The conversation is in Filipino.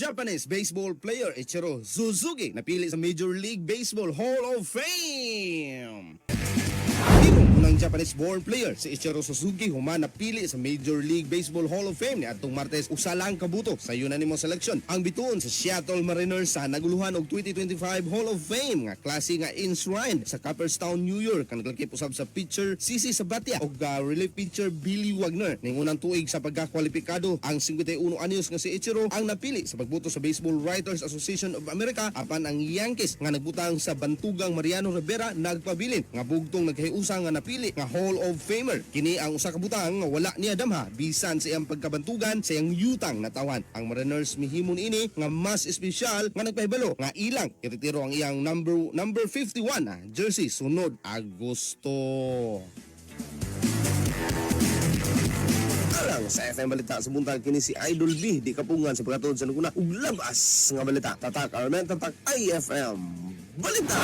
Japanese baseball player Ichiro Suzuki napili sa Major League Baseball Hall of Fame. Unang Japanese-born player si Ichiro Suzuki human napili sa Major League Baseball Hall of Fame ni adtong Martes usa lang kabuto sa unanimous selection. Ang bituon sa Seattle Mariners sa naguluhan og 2025 Hall of Fame nga klase nga enshrined sa Cooperstown, New York. Ang naglakip usab sa pitcher Sisi Sabathia ug relief pitcher Billy Wagner. Ning unang tuig sa pagkakwalipikado ang 51 anyos nga si Ichiro ang napili sa pagboto sa Baseball Writers Association of America apan ang Yankees nga nagbutang sa bantugang Mariano Rivera nagpabilin nga bugtong nagkahiusa nga napili nga Hall of Famer. Kini ang usa ka butang nga wala niya damha bisan sa iyang pagkabantugan sa iyang yutang na tawan. Ang Mariners mihimon ini nga mas espesyal nga nagpahibalo nga ilang iretiro ang iyang number 51 jersey sunod Agosto. Alang sa FM Balita sa buntag kini si Idol B di kapungan sa pagkatuod sa naguna ug labas nga balita tatak Armen tatak IFM Balita.